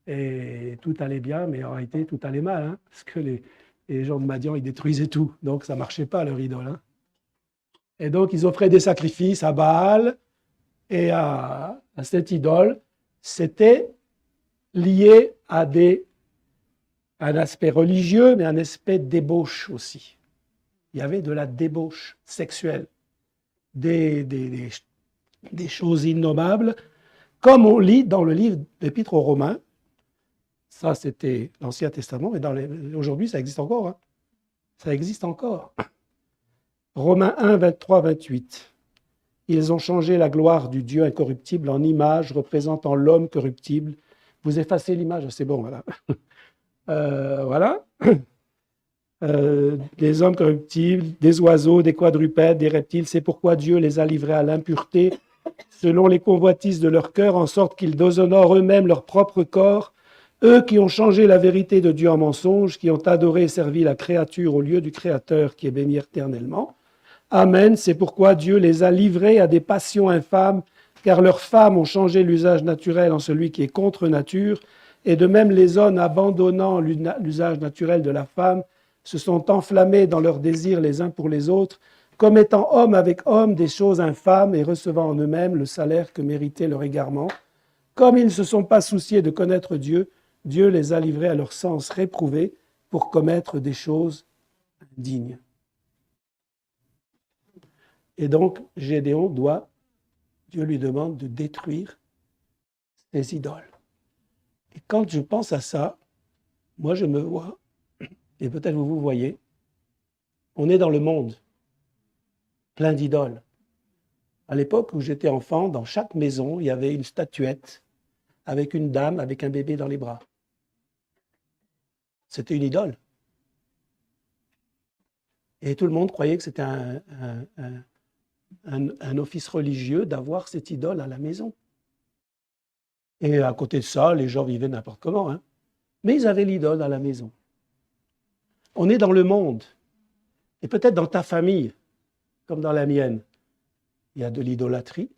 et tout allait bien, mais en réalité, tout allait mal, hein, parce que les gens de Madian, ils détruisaient tout. Donc, ça ne marchait pas, leur idole. Hein. Et donc, ils offraient des sacrifices à Baal et à cette idole. C'était lié à un aspect religieux, mais un aspect débauche aussi. Il y avait de la débauche sexuelle, des choses innommables, comme on lit dans le livre d'Épître aux Romains. Ça, c'était l'Ancien Testament, mais aujourd'hui, ça existe encore. Hein. Ça existe encore. Romains 1, 23, 28. Ils ont changé la gloire du Dieu incorruptible en image représentant l'homme corruptible. Vous effacez l'image, c'est bon, voilà. Voilà. Des hommes corruptibles, des oiseaux, des quadrupèdes, des reptiles. C'est pourquoi Dieu les a livrés à l'impureté selon les convoitises de leur cœur, en sorte qu'ils déshonorent eux-mêmes leur propre corps, eux qui ont changé la vérité de Dieu en mensonge, qui ont adoré et servi la créature au lieu du Créateur qui est béni éternellement. Amen. C'est pourquoi Dieu les a livrés à des passions infâmes, car leurs femmes ont changé l'usage naturel en celui qui est contre nature, et de même les hommes, abandonnant l'usage naturel de la femme, se sont enflammés dans leurs désirs les uns pour les autres, commettant homme avec homme des choses infâmes et recevant en eux-mêmes le salaire que méritait leur égarement. Comme ils ne se sont pas souciés de connaître Dieu, Dieu les a livrés à leur sens réprouvé pour commettre des choses indignes. Et donc, Gédéon Dieu lui demande de détruire ses idoles. Et quand je pense à ça, moi je me vois, et peut-être vous vous voyez, on est dans le monde, plein d'idoles. À l'époque où j'étais enfant, dans chaque maison, il y avait une statuette avec une dame avec un bébé dans les bras. C'était une idole. Et tout le monde croyait que c'était un office religieux d'avoir cette idole à la maison. Et à côté de ça, les gens vivaient n'importe comment. Hein. Mais ils avaient l'idole à la maison. On est dans le monde. Et peut-être dans ta famille, comme dans la mienne, il y a de l'idolâtrie,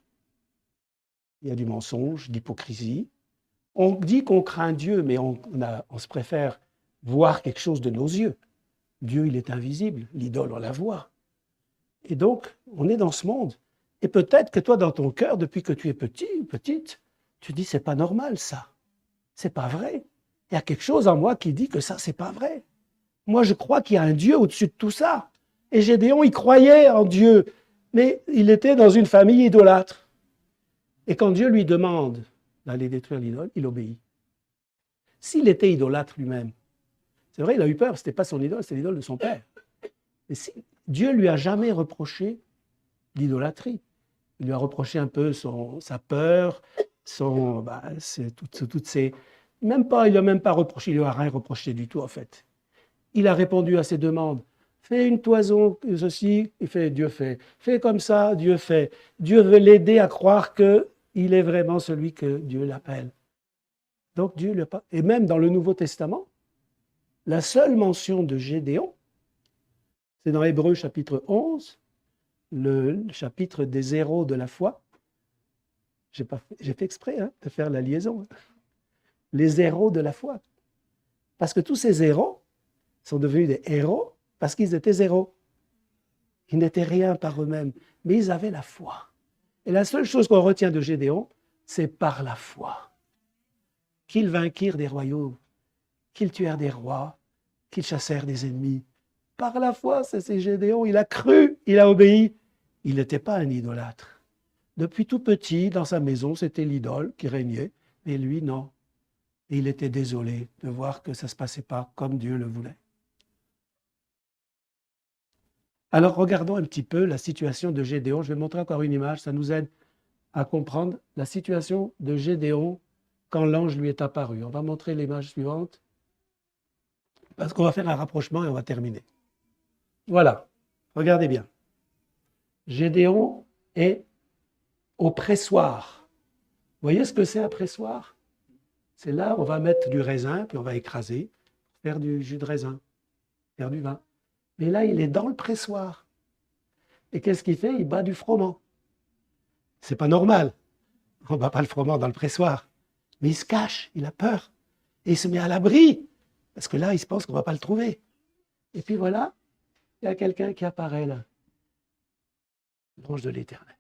il y a du mensonge, de l'hypocrisie. On dit qu'on craint Dieu, mais on se préfère voir quelque chose de nos yeux. Dieu, il est invisible. L'idole, on la voit. Et donc, on est dans ce monde. Et peut-être que toi, dans ton cœur, depuis que tu es petit ou petite, tu dis, c'est pas normal ça. C'est pas vrai. Il y a quelque chose en moi qui dit que ça, c'est pas vrai. Moi, je crois qu'il y a un Dieu au-dessus de tout ça. Et Gédéon, il croyait en Dieu, mais il était dans une famille idolâtre. Et quand Dieu lui demande d'aller détruire l'idole, il obéit. S'il était idolâtre lui-même, c'est vrai, il a eu peur, ce n'était pas son idole, c'était l'idole de son père. Mais Dieu lui a jamais reproché l'idolâtrie. Il lui a reproché un peu sa peur, toutes ces... il ne lui a même pas reproché, il ne lui a rien reproché du tout en fait. Il a répondu à ses demandes. Fais une toison, ceci, il fait, Dieu fait. Fais comme ça, Dieu fait. Dieu veut l'aider à croire qu'il est vraiment celui que Dieu l'appelle. Donc Dieu lui a pas... Et même dans le Nouveau Testament, la seule mention de Gédéon, c'est dans Hébreux chapitre 11, le chapitre des héros de la foi. J'ai fait exprès de faire la liaison. Les héros de la foi. Parce que tous ces héros sont devenus des héros parce qu'ils étaient zéro. Ils n'étaient rien par eux-mêmes, mais ils avaient la foi. Et la seule chose qu'on retient de Gédéon, c'est par la foi. Qu'ils vainquirent des royaumes, qu'ils tuèrent des rois, qu'ils chassèrent des ennemis. Par la foi, c'est Gédéon, il a cru, il a obéi. Il n'était pas un idolâtre. Depuis tout petit, dans sa maison, c'était l'idole qui régnait, et lui, non. Et il était désolé de voir que ça ne se passait pas comme Dieu le voulait. Alors, regardons un petit peu la situation de Gédéon. Je vais montrer encore une image, ça nous aide à comprendre la situation de Gédéon quand l'ange lui est apparu. On va montrer l'image suivante, parce qu'on va faire un rapprochement et on va terminer. Voilà, regardez bien. Gédéon est au pressoir. Vous voyez ce que c'est un pressoir? C'est là où on va mettre du raisin, puis on va écraser, faire du jus de raisin, faire du vin. Mais là, il est dans le pressoir. Et qu'est-ce qu'il fait? Il bat du froment. C'est pas normal. On ne bat pas le froment dans le pressoir. Mais il se cache, il a peur. Et il se met à l'abri. Parce que là, il se pense qu'on ne va pas le trouver. Et puis voilà, il y a quelqu'un qui apparaît là. L'ange de l'Éternel.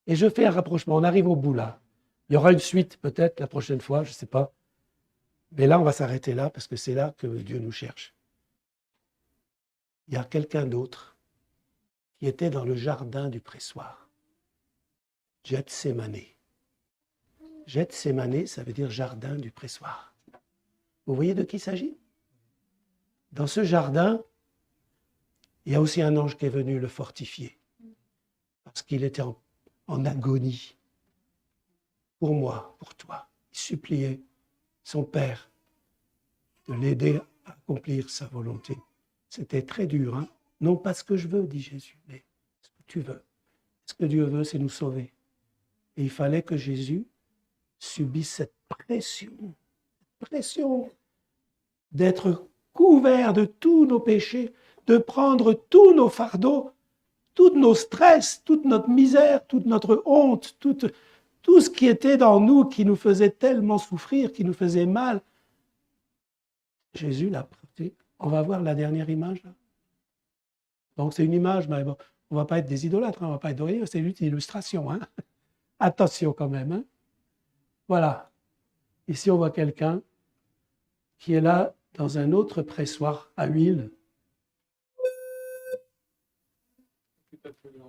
Et je fais un rapprochement. On arrive au bout là. Il y aura une suite peut-être la prochaine fois, je ne sais pas. Mais là, on va s'arrêter là parce que c'est là que Dieu nous cherche. Il y a quelqu'un d'autre qui était dans le jardin du pressoir. Gethsémané. Gethsémané, ça veut dire jardin du pressoir. Vous voyez de qui il s'agit? Dans ce jardin, il y a aussi un ange qui est venu le fortifier. Parce qu'il était en agonie. Pour moi, pour toi. Il suppliait son Père de l'aider à accomplir sa volonté. C'était très dur, hein? Non pas ce que je veux, dit Jésus, mais ce que tu veux. Ce que Dieu veut, c'est nous sauver. Et il fallait que Jésus subisse cette pression d'être couvert de tous nos péchés, de prendre tous nos fardeaux, tous nos stress, toute notre misère, toute notre honte, tout ce qui était dans nous, qui nous faisait tellement souffrir, qui nous faisait mal. Jésus l'a porté. On va voir la dernière image. Là. Donc c'est une image, mais bon, on ne va pas être des idolâtres, hein, on ne va pas être dorés, c'est une illustration. Hein. Attention quand même. Hein. Voilà. Ici, on voit quelqu'un qui est là dans un autre pressoir à huile.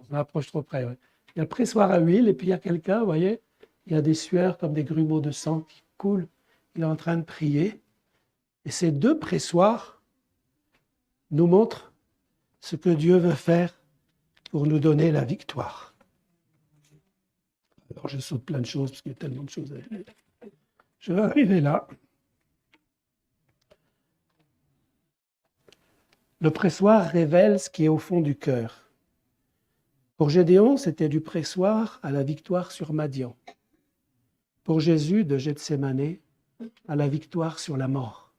On approche trop près. Ouais. Il y a le pressoir à huile et puis il y a quelqu'un, vous voyez, il y a des sueurs comme des grumeaux de sang qui coulent. Il est en train de prier. Et ces deux pressoirs nous montrent ce que Dieu veut faire pour nous donner la victoire. Alors je saute plein de choses parce qu'il y a tellement de choses à dire. Je vais arriver là. Le pressoir révèle ce qui est au fond du cœur. Pour Gédéon, c'était du pressoir à la victoire sur Madian. Pour Jésus, de Gethsémané à la victoire sur la mort.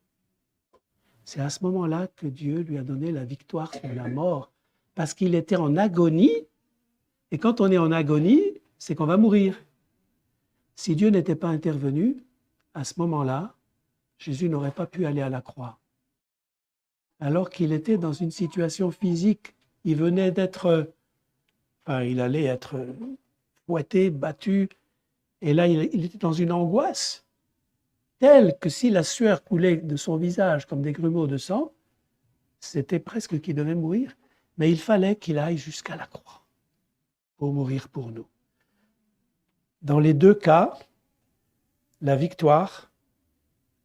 C'est à ce moment-là que Dieu lui a donné la victoire sur la mort, parce qu'il était en agonie, et quand on est en agonie, c'est qu'on va mourir. Si Dieu n'était pas intervenu, à ce moment-là, Jésus n'aurait pas pu aller à la croix. Alors qu'il était dans une situation physique, il venait d'être, il allait être fouetté, battu, et là, il était dans une angoisse telle que si la sueur coulait de son visage comme des grumeaux de sang, c'était presque qu'il devait mourir, mais il fallait qu'il aille jusqu'à la croix pour mourir pour nous. Dans les deux cas, la victoire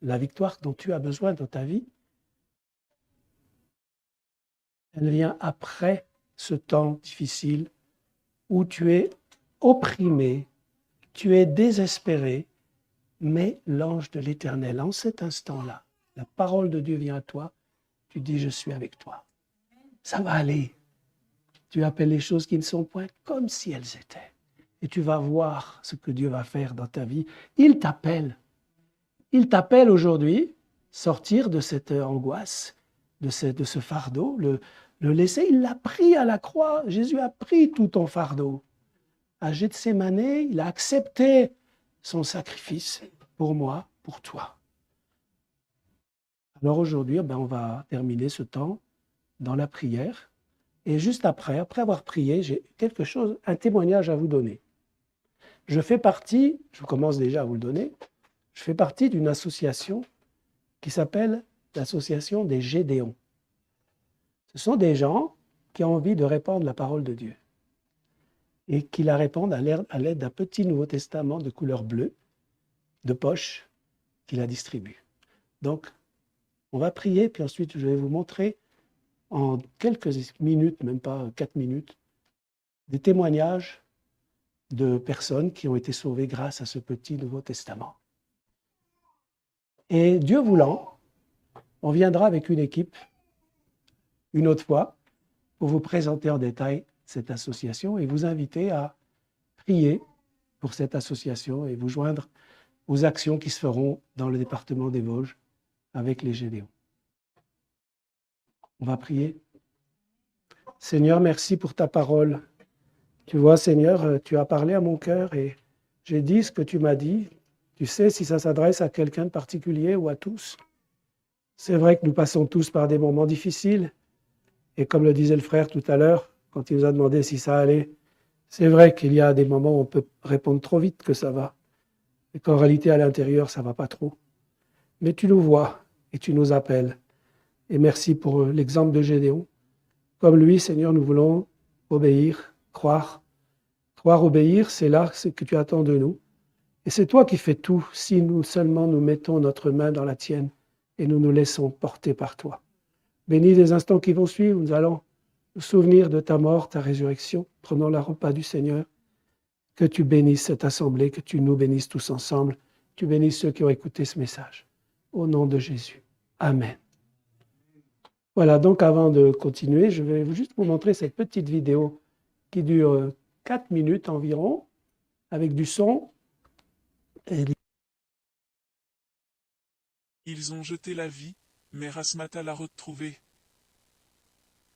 dont tu as besoin dans ta vie, elle vient après ce temps difficile où tu es opprimé, tu es désespéré, mais l'ange de l'Éternel, en cet instant-là, la parole de Dieu vient à toi, tu dis « Je suis avec toi ». Ça va aller. Tu appelles les choses qui ne sont point comme si elles étaient. Et tu vas voir ce que Dieu va faire dans ta vie. Il t'appelle. Il t'appelle aujourd'hui, sortir de cette angoisse, de ce fardeau, le laisser. Il l'a pris à la croix. Jésus a pris tout ton fardeau. À Gethsémané, il a accepté son sacrifice pour moi, pour toi. Alors aujourd'hui, on va terminer ce temps dans la prière. Et juste après avoir prié, j'ai quelque chose, un témoignage à vous donner. Je commence déjà à vous le donner, je fais partie d'une association qui s'appelle l'association des Gédéons. Ce sont des gens qui ont envie de répandre la parole de Dieu et qui la répandent à l'aide d'un petit Nouveau Testament de couleur bleue, de poche, qui la distribue. Donc, on va prier, puis ensuite je vais vous montrer en quelques minutes, même pas 4 minutes, des témoignages de personnes qui ont été sauvées grâce à ce petit Nouveau Testament. Et Dieu voulant, on viendra avec une équipe, une autre fois, pour vous présenter en détail cette association et vous inviter à prier pour cette association et vous joindre aux actions qui se feront dans le département des Vosges avec les Gédéons. On va prier. Seigneur, merci pour ta parole Tu vois, Seigneur, tu as parlé à mon cœur et j'ai dit ce que tu m'as dit. Tu sais si ça s'adresse à quelqu'un de particulier ou à tous. C'est vrai que nous passons tous par des moments difficiles. Et comme le disait le frère tout à l'heure, quand il nous a demandé si ça allait, c'est vrai qu'il y a des moments où on peut répondre trop vite que ça va. Et qu'en réalité, à l'intérieur, ça ne va pas trop. Mais tu nous vois et tu nous appelles. Et merci pour l'exemple de Gédéon. Comme lui, Seigneur, nous voulons obéir, croire. Croire, obéir, c'est là ce que tu attends de nous. Et c'est toi qui fais tout si nous seulement nous mettons notre main dans la tienne et nous nous laissons porter par toi. Bénis les instants qui vont suivre, nous allons nous souvenir de ta mort, ta résurrection, prenons la repas du Seigneur. Que tu bénisses cette assemblée, que tu nous bénisses tous ensemble, que tu bénisses ceux qui ont écouté ce message. Au nom de Jésus. Amen. Voilà, donc avant de continuer, je vais juste vous montrer cette petite vidéo qui dure 4 minutes environ, avec du son. Ils ont jeté la vie, mais Rasmata l'a retrouvée.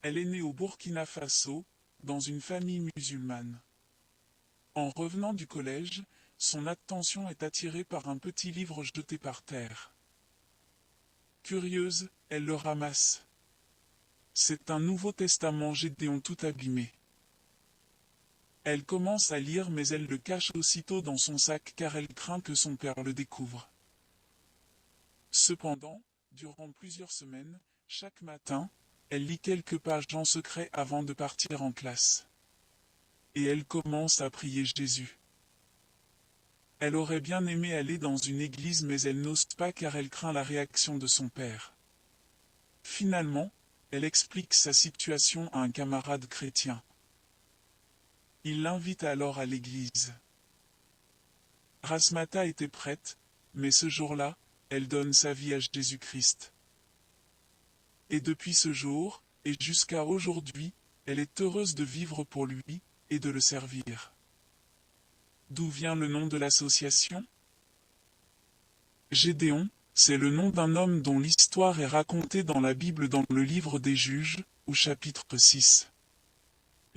Elle est née au Burkina Faso, dans une famille musulmane. En revenant du collège, son attention est attirée par un petit livre jeté par terre. Curieuse, elle le ramasse. C'est un Nouveau Testament Gédéon tout abîmé. Elle commence à lire mais elle le cache aussitôt dans son sac car elle craint que son père le découvre. Cependant, durant plusieurs semaines, chaque matin, elle lit quelques pages en secret avant de partir en classe. Et elle commence à prier Jésus. Elle aurait bien aimé aller dans une église mais elle n'ose pas car elle craint la réaction de son père. Finalement, elle explique sa situation à un camarade chrétien. Il l'invite alors à l'église. Rasmata était prête, mais ce jour-là, elle donne sa vie à Jésus-Christ. Et depuis ce jour, et jusqu'à aujourd'hui, elle est heureuse de vivre pour lui, et de le servir. D'où vient le nom de l'association? Gédéon, c'est le nom d'un homme dont l'histoire est racontée dans la Bible dans le livre des Juges, au chapitre 6.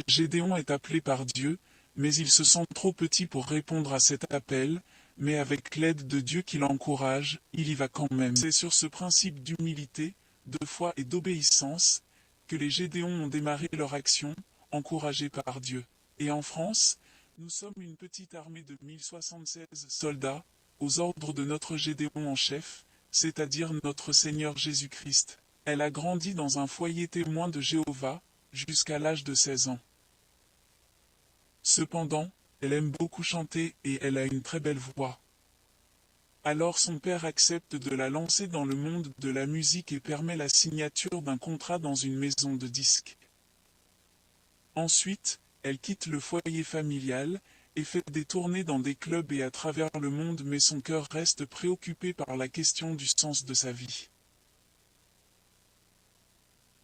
Gédéon est appelé par Dieu, mais il se sent trop petit pour répondre à cet appel, mais avec l'aide de Dieu qui l'encourage, il y va quand même. C'est sur ce principe d'humilité, de foi et d'obéissance, que les Gédéons ont démarré leur action, encouragés par Dieu. Et en France, nous sommes une petite armée de 1076 soldats, aux ordres de notre Gédéon en chef, c'est-à-dire notre Seigneur Jésus-Christ. Elle a grandi dans un foyer témoin de Jéhovah, jusqu'à l'âge de 16 ans. Cependant, elle aime beaucoup chanter et elle a une très belle voix. Alors son père accepte de la lancer dans le monde de la musique et permet la signature d'un contrat dans une maison de disques. Ensuite, elle quitte le foyer familial et fait des tournées dans des clubs et à travers le monde mais son cœur reste préoccupé par la question du sens de sa vie.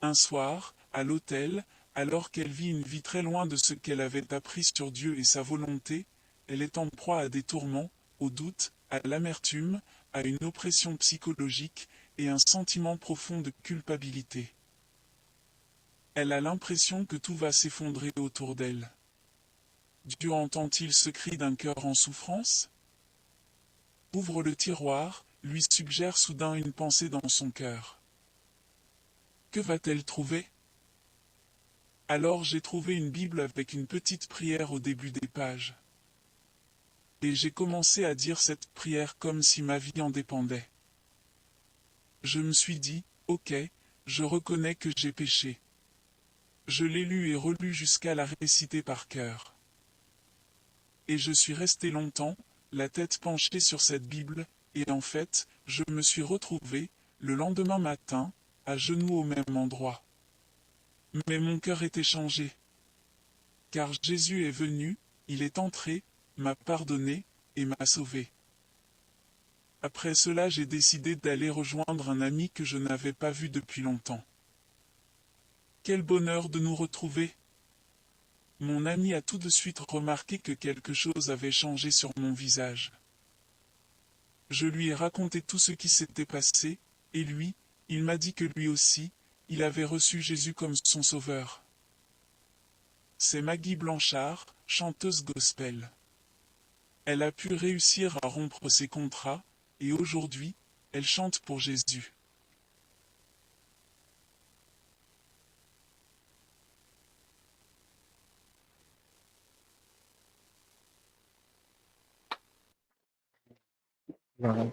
Un soir, à l'hôtel, alors qu'elle vit une vie très loin de ce qu'elle avait appris sur Dieu et sa volonté, elle est en proie à des tourments, au doute, à l'amertume, à une oppression psychologique et un sentiment profond de culpabilité. Elle a l'impression que tout va s'effondrer autour d'elle. Dieu entend-il ce cri d'un cœur en souffrance? Ouvre le tiroir, lui suggère soudain une pensée dans son cœur. Que va-t-elle trouver? Alors j'ai trouvé une Bible avec une petite prière au début des pages. Et j'ai commencé à dire cette prière comme si ma vie en dépendait. Je me suis dit, ok, je reconnais que j'ai péché. Je l'ai lu et relu jusqu'à la réciter par cœur. Et je suis resté longtemps, la tête penchée sur cette Bible, et en fait, je me suis retrouvé, le lendemain matin, à genoux au même endroit. Mais mon cœur était changé. Car Jésus est venu, il est entré, m'a pardonné, et m'a sauvé. Après cela j'ai décidé d'aller rejoindre un ami que je n'avais pas vu depuis longtemps. Quel bonheur de nous retrouver! Mon ami a tout de suite remarqué que quelque chose avait changé sur mon visage. Je lui ai raconté tout ce qui s'était passé, et lui, il m'a dit que lui aussi, il avait reçu Jésus comme son sauveur. c'est Maggie Blanchard, chanteuse gospel. Elle a pu réussir à rompre ses contrats, et aujourd'hui, elle chante pour Jésus. Voilà.